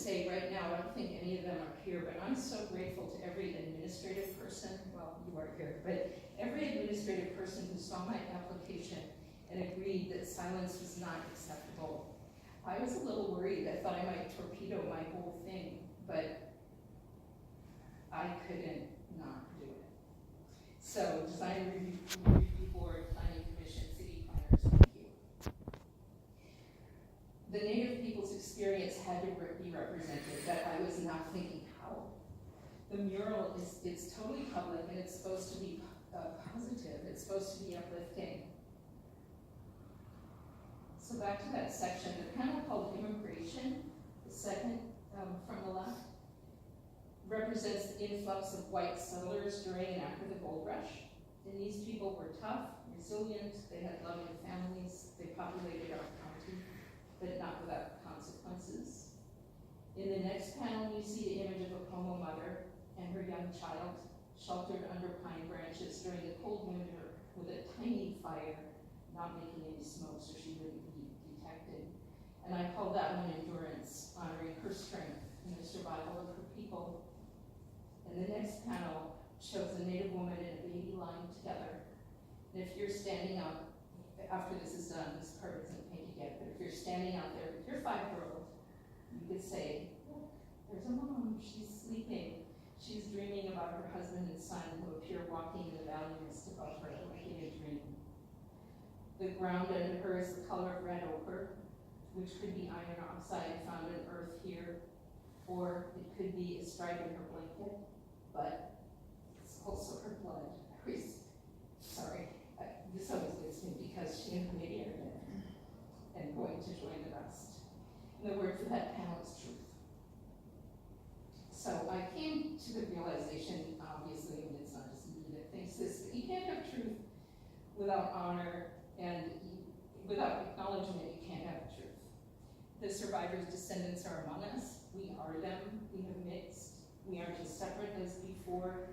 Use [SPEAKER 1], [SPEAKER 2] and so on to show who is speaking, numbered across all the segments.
[SPEAKER 1] say right now, I don't think any of them are here, but I'm so grateful to every administrative person, well, you are here, but every administrative person who saw my application and agreed that silence was not acceptable. I was a little worried. I thought I might torpedo my whole thing, but I couldn't not do it. So, Design Review Board, Planning Commission, City Planners, thank you. The Native people's experience had to be represented, but I was not thinking how. The mural it's totally public, and it's supposed to be positive. It's supposed to be uplifting. So back to that section, the panel called Immigration, the second from the left, represents the influx of white settlers during and after the gold rush. And these people were tough, resilient, they had loving families, they populated our county, but not without consequences. In the next panel, you see the image of a Pomo mother and her young child sheltered under pine branches during the cold winter with a tiny fire, not making any smoke so she wouldn't be detected. And I call that one Endurance, honoring her strength and the survival of her people. And the next panel shows a Native woman and a baby lying together. And if you're standing out, after this is done, this part isn't painted yet, but if you're standing out there with your 5-year-old, you could say, look, there's a mom, she's sleeping. She's dreaming about her husband and son who appear walking in the valley mist above her, like in a dream. The ground under her is the color of red ochre, which could be iron oxide found in earth here, or it could be a stripe in her blanket, but it's also her blood. Sorry, this always gets me because she and her baby are dead and going to join the rest. And the word for that panel is truth. So I came to the realization, obviously, and it's not just me that thinks this, that you can't have truth without honor, and without acknowledgement, you can't have truth. The survivors' descendants are among us. We are them. We have mixed. We aren't as separate as before.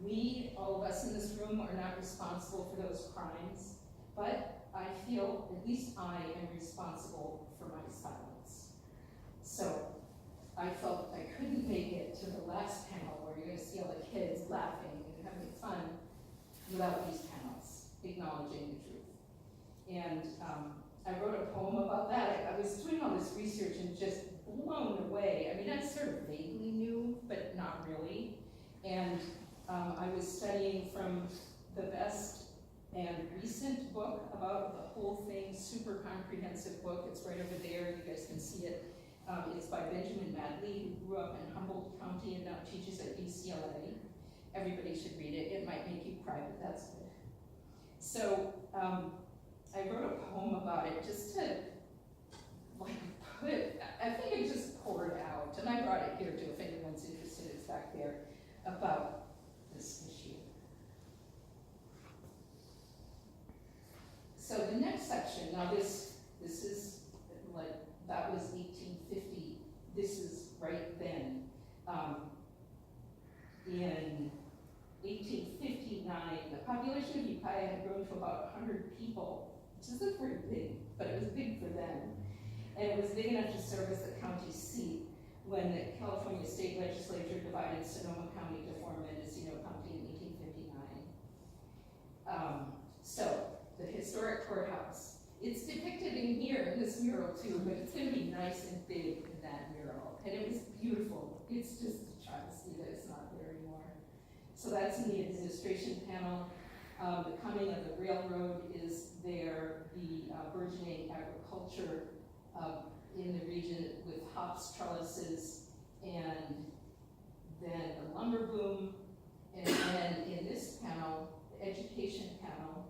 [SPEAKER 1] We, all of us in this room, are not responsible for those crimes, but I feel, at least I am responsible for my silence. So I felt I couldn't make it to the last panel where you're going to see all the kids laughing and having fun without these panels acknowledging the truth. And I wrote a poem about that. I was doing all this research and just blown away. I mean, I sort of vaguely knew, but not really. And I was studying from the best and recent book about the whole thing, super comprehensive book. It's right over there. You guys can see it. It's by Benjamin Madley, who grew up in Humboldt County and now teaches at UCLA. Everybody should read it. It might make you cry, but that's good. So I wrote a poem about it just to put it, I think it just poured out. And I brought it here too, if anyone's interested, it's back there, about this issue. So the next section, now this is like, that was 1850. This is right then. In 1859, the population of Ukiah had grown to about 100 people, which isn't very big, but it was big for them. And it was big enough to serve as the county seat when the California state legislature divided Sonoma County to form Mendocino County in 1859. So, the historic courthouse. It's depicted in here, in this mural too, but it's going to be nice and big in that mural. And it was beautiful. It's just a travesty that it's not there anymore. So that's in the administration panel. The coming of the railroad is there. The burgeoning agriculture in the region with hops, trellises, and then the lumber boom. And then in this panel, the education panel,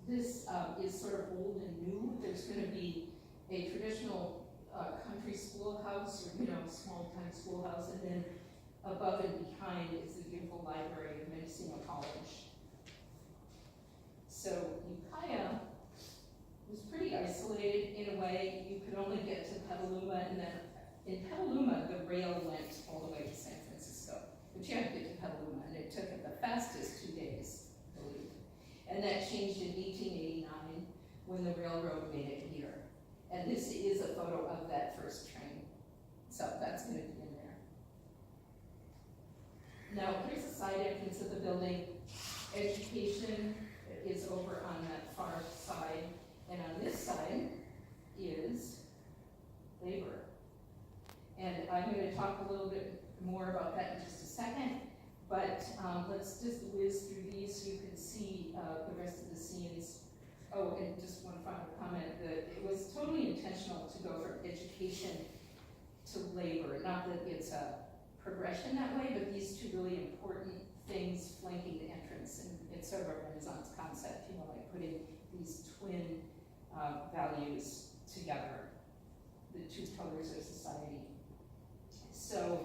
[SPEAKER 1] this is sort of old and new. There's going to be a traditional country schoolhouse, or small-time schoolhouse, and then above and behind is the beautiful library of Mendocino College. So Ukiah was pretty isolated in a way. You could only get to Petaluma, and then in Petaluma, the rail went all the way to San Francisco. But you had to get to Petaluma, and it took at the fastest 2 days, I believe. And that changed in 1889 when the railroad made it here. And this is a photo of that first train. So side entrance of the building. Education is over on that far side, and on this side is labor. And I'm going to talk a little bit more about that in just a second, but let's just whiz through these so you can see the rest of the scenes. Oh, and just one final comment, that it was totally intentional to go from education to labor. Not that it's a progression that way, but these two really important things flanking the entrance, and it's sort of a Renaissance concept, you know, like putting these twin values together, the two pillars of society. So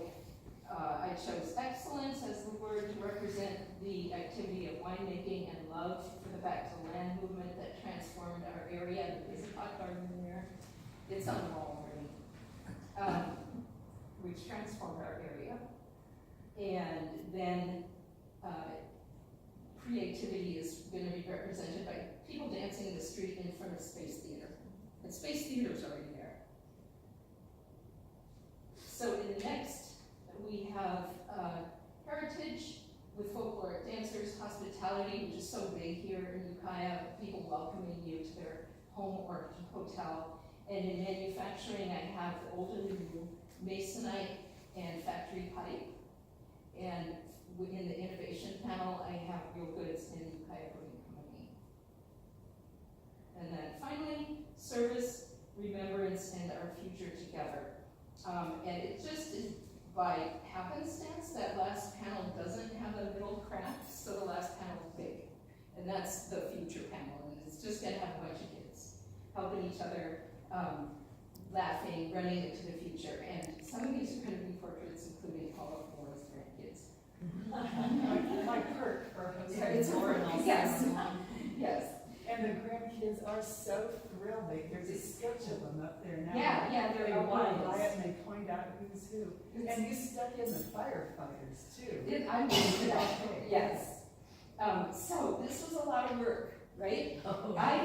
[SPEAKER 1] I chose excellence as the word to represent the activity of winemaking and love for the Back to the Land movement that transformed our area. There's a hot garden there. It's on the wall already. Which transformed our area. And then creativity is going to be represented by people dancing in the street in front of Space Theater. And Space Theater is already there. So in the next, we have heritage with folkloric dancers, hospitality, which is so big here in Ukiah, people welcoming you to their home or hotel. And in manufacturing, I have the old and new, masonite and factory pipe. And in the innovation panel, I have real goods in the Ukiah Brewing Company. And then finally, service, remembrance, and our future together. And it just is by happenstance that last panel doesn't have a middle craft, so the last panel is big. And that's the future panel, and it's just gonna have a bunch of kids helping each other, laughing, running into the future. And some of these are gonna be portraits, including all of Laura's grandkids.
[SPEAKER 2] Like Kirk,
[SPEAKER 1] Yeah, it's yes, yes.
[SPEAKER 2] And the grandkids are so thrilled. There's a sketch of them up there now.
[SPEAKER 1] Yeah,
[SPEAKER 2] They
[SPEAKER 1] they're
[SPEAKER 2] walk
[SPEAKER 1] alive.
[SPEAKER 2] by it and they point out who's who. And you stuck in the firefighters too.
[SPEAKER 1] I did that, yes. So this was a lot of work, right?
[SPEAKER 2] Oh.
[SPEAKER 1] I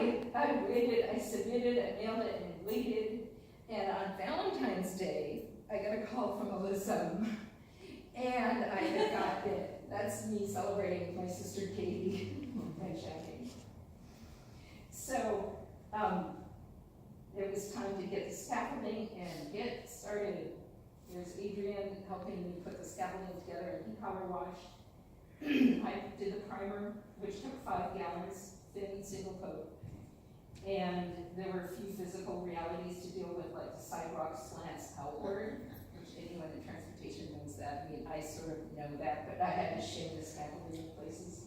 [SPEAKER 1] waited, I submitted, I mailed it, and waited. And on Valentine's Day, I got a call from Alyssa, and I had got it. That's me celebrating with my sister Katie and champagne. So it was time to get the scaffolding and get started. There's Adrian helping me put the scaffolding together, and he power washed. I did the primer, which took 5 gallons, thin single coat. And there were a few physical realities to deal with, like the sidewalk slants outward, which anyone in transportation knows that. I mean, I sort of know that, but I had to shim the scaffolding in places.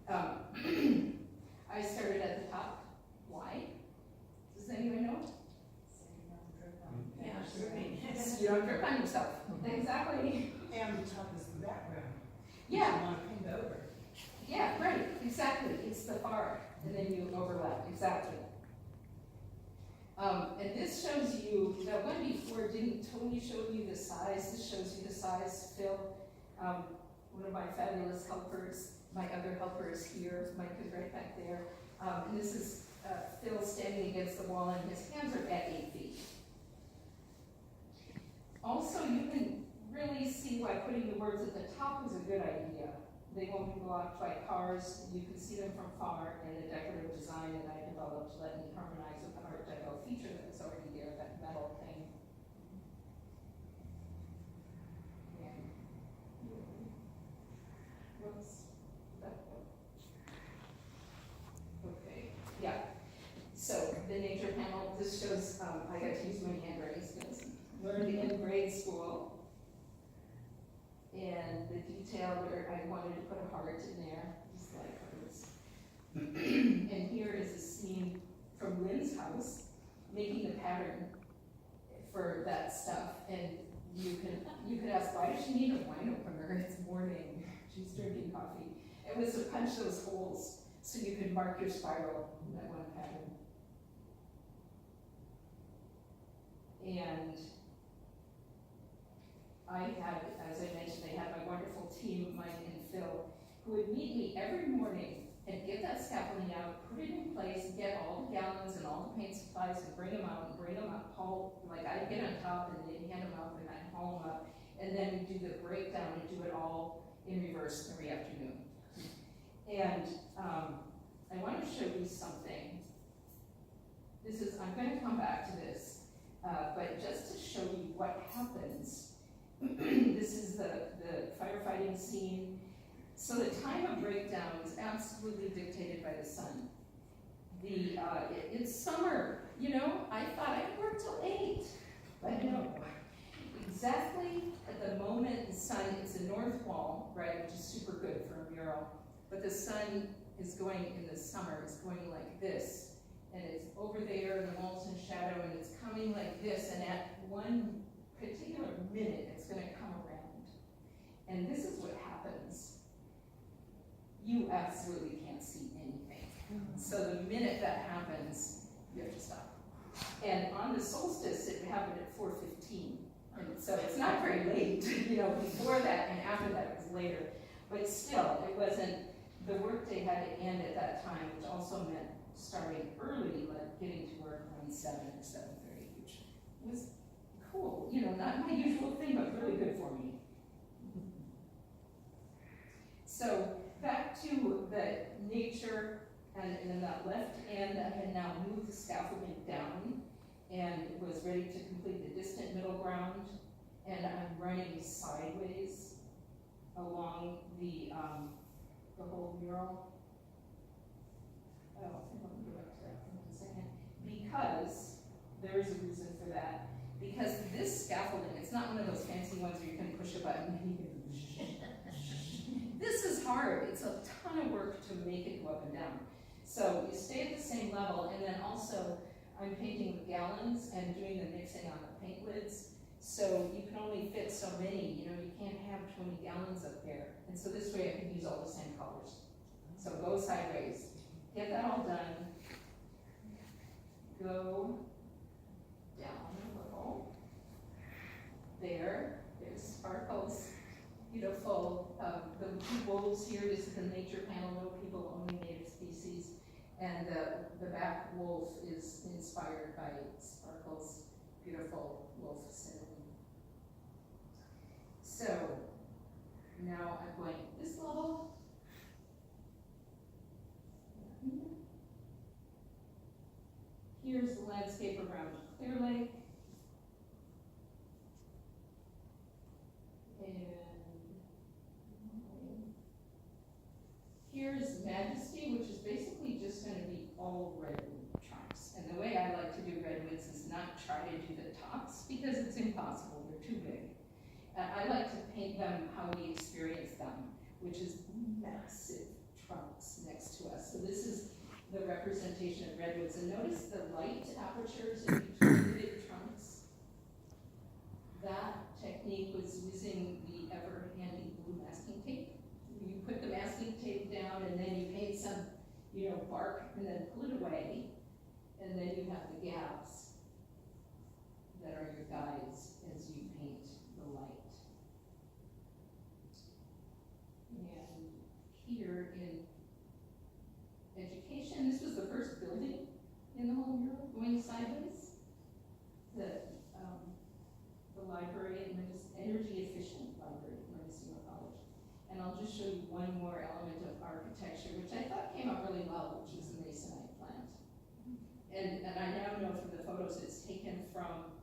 [SPEAKER 1] I started at the top. Why? Does anyone know?
[SPEAKER 2] Yeah, sure.
[SPEAKER 1] You don't grip on yourself. Exactly.
[SPEAKER 2] And the top is the background.
[SPEAKER 1] Yeah.
[SPEAKER 2] You want to paint over.
[SPEAKER 1] Yeah, right, exactly. It's the bar, and then you overlap, exactly. And this shows you, the one before didn't totally show you the size. This shows you the size. Phil, one of my fabulous helpers, my other helper is here, Mike is right back there. And this is Phil standing against the wall, and his hands are at 8 feet. Also, you can really see why putting the words at the top is a good idea. They won't be blocked by cars. You can see them from far, and the decorative design that I developed let me harmonize with the Art Deco feature that was already there, that metal thing. And, whoops, okay, yeah. So the nature panel, this shows, I got to use my handwriting skills. Learned in grade school. And the detail where I wanted to put a heart in there, just like hers. And here is a scene from Lynn's house, making the pattern for that stuff. And you could ask, why does she need a wine opener? It's morning, she's drinking coffee. It was to punch those holes so you could mark your spiral in that one pattern. And I had, as I mentioned, I had my wonderful team, Mike and Phil, who would meet me every morning and get that scaffolding out, put it in place, and get all the gallons and all the paint supplies and bring them out and bring them up, haul, like I'd get on top and they'd hand them up and I'd haul them up. And then we'd do the breakdown and do it all in reverse every afternoon. And I want to show you something. I'm going to come back to this, but just to show you what happens. This is the firefighting scene. So the time of breakdown is absolutely dictated by the sun. It's summer, you know, I thought I'd work till 8, but no. Exactly at the moment the sun, it's a north wall, right, which is super good for a mural, but the sun is going, in the summer, is going like this, and it's over there, and the wall's in shadow, and it's coming like this, and at one particular minute, it's gonna come around. And this is what happens. You absolutely can't see anything. So the minute that happens, you have to stop. And on the solstice, it happened at 4:15. And so it's not very late, you know, before that, and after that it was later. But still, it wasn't, the workday had to end at that time, which also meant starting early, like getting to work around 7 or 7:30, which was cool, you know, not my usual thing, but really good for me. So back to the nature, and in that left end, I had now moved the scaffolding down and was ready to complete the distant middle ground, and I'm running sideways along the whole mural. Oh, I think I'll go back to that in a second, because there is a reason for that. Because this scaffolding, it's not one of those fancy ones where you can push a button and you can this is hard. It's a ton of work to make it go up and down. So you stay at the same level, and then also I'm painting with gallons and doing the mixing on the paint lids. So you can only fit so many, you know, you can't have 20 gallons up there. And so this way I can use all the same colors. So go sideways. Get that all done. Go down a little. There's sparkles. Beautiful. The two wolves here, this is the nature panel, no people, only native species. And the back wolf is inspired by sparkles, beautiful wolf cinnamon. So now I'm going at this level. Here's the landscape around Clear Lake. Here's Majesty, which is basically just going to be all redwood trunks. And the way I like to do redwoods is not try to do the tops, because it's impossible, they're too big. I like to paint them how we experience them, which is massive trunks next to us. So this is the representation of redwoods. And notice the light apertures in between the big trunks. That technique was using the ever handy blue masking tape. You put the masking tape down, and then you paint some, you know, bark, and then pull it away, and then you have the gaps that are your guides as you paint the light. And here in education, this was the first building in the whole mural, going sideways. The library, and just energy efficient library at Mendocino College. And I'll just show you one more element of architecture, which I thought came out really well, which is the masonite plant. And I now know from the photos it's taken from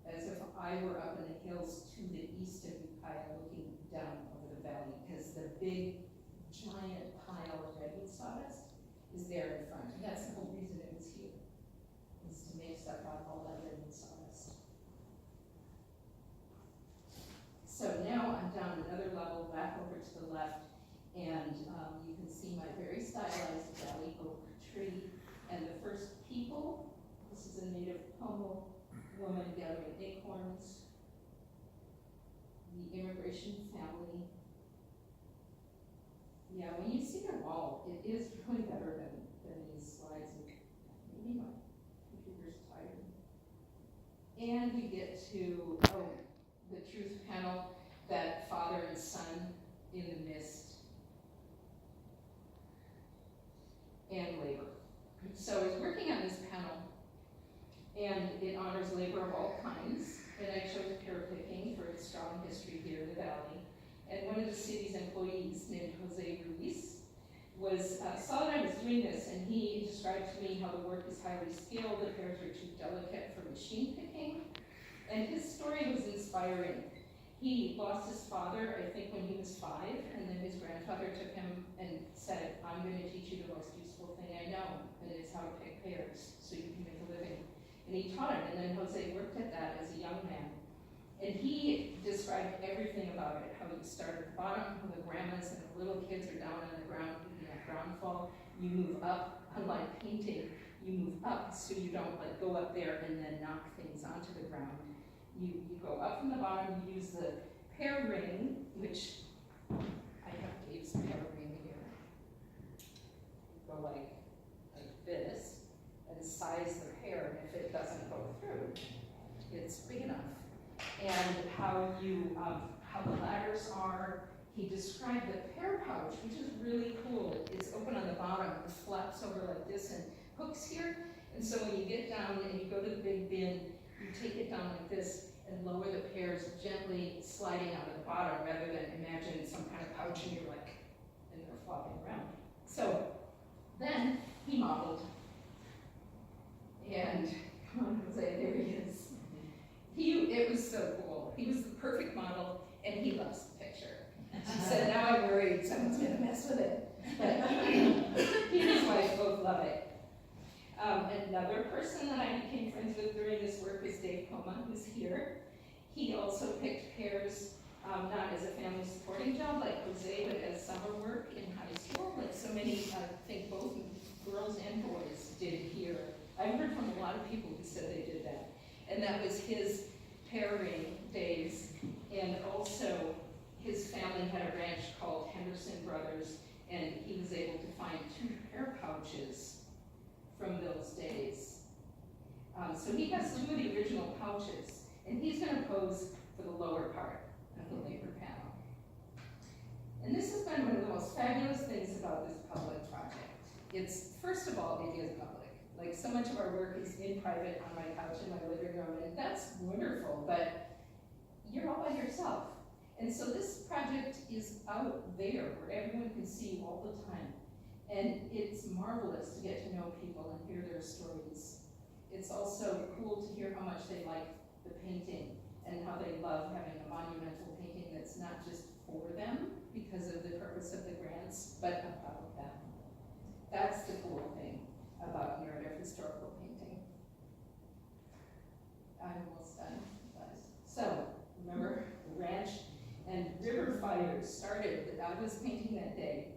[SPEAKER 1] as if I were up in the hills to the east of Ukiah looking down over the valley, because the big, giant pile of redwood sawdust is there in front. And that's the whole reason it was here, is to make stuff out of all that redwood sawdust. So now I'm down another level, back over to the left, and you can see my very stylized valley oak tree. And the first people, this is a native Pomo woman gathering acorns, the immigration family. Yeah, when you see their wall, it is really better than these slides. Maybe my computer's tired. And we get to, the truth panel, that father and son in the mist, and labor. So I was working on this panel, and it honors labor of all kinds, and I chose pear picking for its strong history here in the valley. And one of the city's employees named Jose Ruiz saw that I was doing this, and he described to me how the work is highly skilled, the pears are too delicate for machine picking, and his story was inspiring. He lost his father, I think, when he was 5, and then his grandfather took him and said, I'm going to teach you the most useful thing I know, and it's how to pick pears so you can make a living. And he taught him, and then Jose worked at that as a young man. And he described everything about it, how you start at the bottom, how the grandmas and the little kids are down on the ground eating that ground fall. You move up, unlike painting, you move up so you don't like go up there and then knock things onto the ground. You go up from the bottom, you use the pear ring, which I have Dave's pear ring here. You go like this and size the pear, and if it doesn't go through, it's big enough. And how the ladders are. He described the pear pouch, which is really cool. It's open on the bottom, it flaps over like this and hooks here. And so when you get down and you go to the big bin, you take it down like this and lower the pears gently sliding out of the bottom rather than imagine some kind of pouch and you're like, and they're flopping around. So then he modeled. And come on, Jose, there he is. It was so cool. He was the perfect model, and he loves the picture. He said, now I'm worried someone's gonna mess with it. But he and his wife both love it. Another person that I became friends with during this work is Dave Poma, who's here. He also picked pears, not as a family supporting job like Jose, but as summer work in high school, like so many, I think both girls and boys did here. I've heard from a lot of people who said they did that. And that was his pairing days, and also his family had a ranch called Henderson Brothers, and he was able to find 2 pear pouches from those days. So he has 2 of the original pouches, and he's going to pose for the lower part of the labor panel. And this has been one of the most fabulous things about this public project. It's, first of all, it is public. Like, so much of our work is in private on my couch in my living room, and that's wonderful, but you're all by yourself. And so this project is out there where everyone can see you all the time. And it's marvelous to get to know people and hear their stories. It's also cool to hear how much they like the painting and how they love having a monumental painting that's not just for them because of the purpose of the grants, but about them. That's the cool thing about narrative historical painting. I'm almost done, guys. So, remember, the ranch and river fires started. I was painting that day,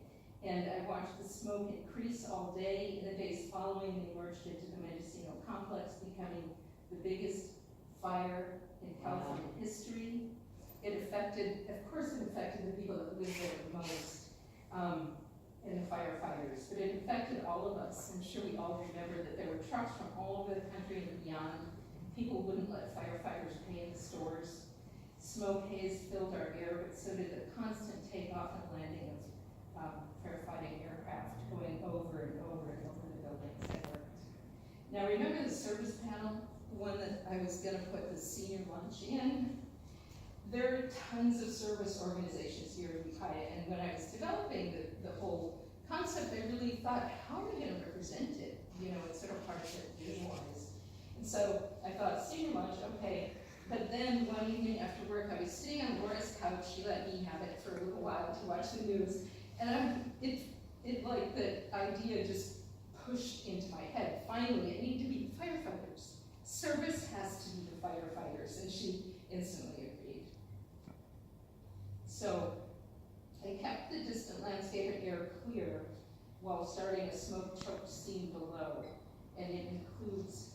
[SPEAKER 1] and I watched the smoke increase all day. In the days following, they merged into the Mendocino complex, becoming the biggest fire in California history. It affected, of course it affected the people that lived there the most. And the firefighters, but it affected all of us. I'm sure we all remember that there were trucks from all over the country and beyond. People wouldn't let firefighters pay in the stores. Smoke haze filled our air, but so did the constant takeoff and landing of firefighting aircraft going over and over and over the buildings I worked. Now remember the service panel, the one that I was gonna put the senior lunch in? There are tons of service organizations here in Ukiah, and when I was developing the whole concept, I really thought, how are we going to represent it? You know, it's sort of hard to visualize. And so I thought, senior lunch, okay. But then one evening after work, I was sitting on Laura's couch. She let me have it for a little while to watch the news, and it like the idea just pushed into my head. Finally, it needed to be firefighters. Service has to be the firefighters, and she instantly agreed. So I kept the distant landscape and air clear while starting a smoke-choked scene below. And it includes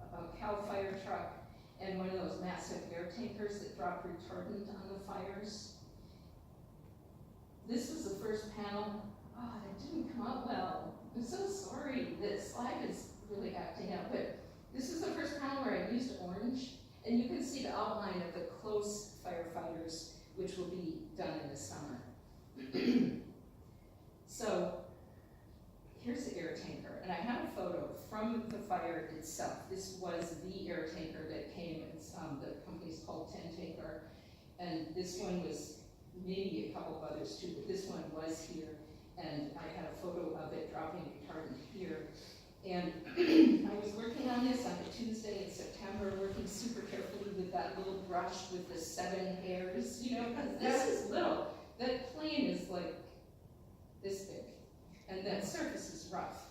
[SPEAKER 1] a CAL fire truck and one of those massive air tankers that drop retardant on the fires. This was the first panel. Oh, that didn't come out well. I'm so sorry. The slide is really acting up, but this is the first panel where I used orange, and you can see the outline of the close firefighters, which will be done in the summer. So here's the air tanker, and I have a photo from the fire itself. This was the air tanker that came. It's, the company's called 10 Tanker, and this one was maybe a couple of others too, but this one was here, and I had a photo of it dropping a retardant here. And I was working on this on a Tuesday in September, working super carefully with that little brush with the 7 hairs, you know, because this is little. That plane is like this big, and that surface is rough.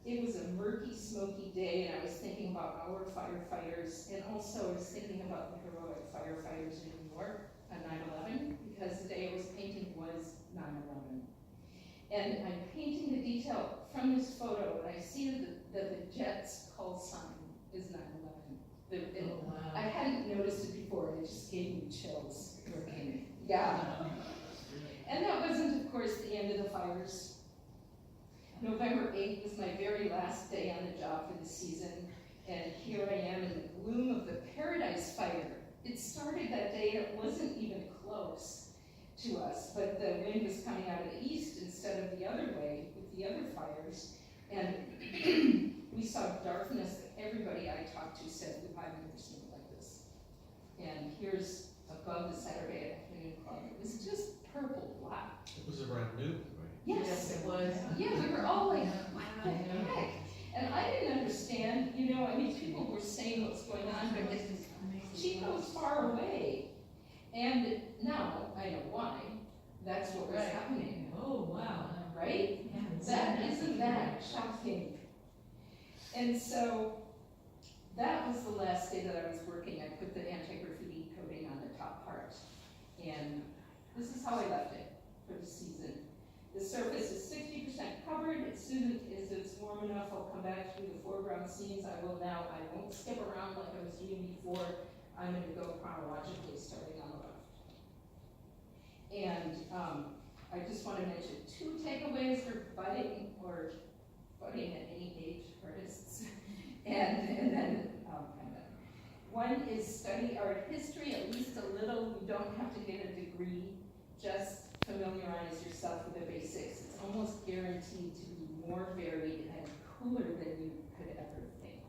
[SPEAKER 1] It was a murky, smoky day, and I was thinking about our firefighters, and also I was thinking about the heroic firefighters in New York on 9/11, because the day I was painting was 9/11. And I'm painting the detail from this photo, and I see that the jet's call sign is 9/11.
[SPEAKER 2] Oh, wow.
[SPEAKER 1] I hadn't noticed it before, and it just gave me chills. Yeah. And that wasn't, of course, the end of the fires. November 8th was my very last day on the job for the season, and here I am in the gloom of the Paradise Fire. It started that day, and it wasn't even close to us, but the wind was coming out of the east instead of the other way with the other fires, and we saw darkness that everybody I talked to said, I've never seen it like this. And here's above the Saturday afternoon club, it was just purple black.
[SPEAKER 3] It was around noon, right?
[SPEAKER 1] Yes,
[SPEAKER 2] it was.
[SPEAKER 1] yeah, we were all like, what the heck? And I didn't understand, you know, I mean, people were saying what's going on, but Chico's far away. And now I know why. That's what was happening.
[SPEAKER 2] Oh, wow.
[SPEAKER 1] Right? Isn't that shocking? And so that was the last day that I was working. I put the anti-graffiti coating on the top part. And this is how I left it for the season. The surface is 60% covered. As soon as it's warm enough, I'll come back to the foreground scenes. I won't skip around like I was doing before. I'm going to go chronologically, starting on the left. And I just want to mention 2 takeaways for budding at any age artists. and then one is study art history, at least a little. You don't have to get a degree. Just familiarize yourself with the basics. It's almost guaranteed to be more varied and cooler than you could ever think.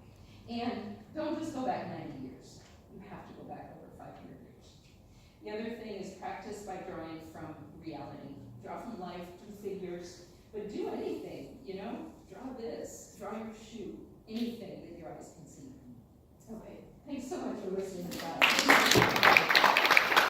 [SPEAKER 1] And don't just go back 90 years. You have to go back over 500 years. The other thing is practice by drawing from reality. Draw from life, do figures, but do anything, you know? Draw this, draw your shoe, anything that your eyes can see. Okay, thanks so much for listening to that.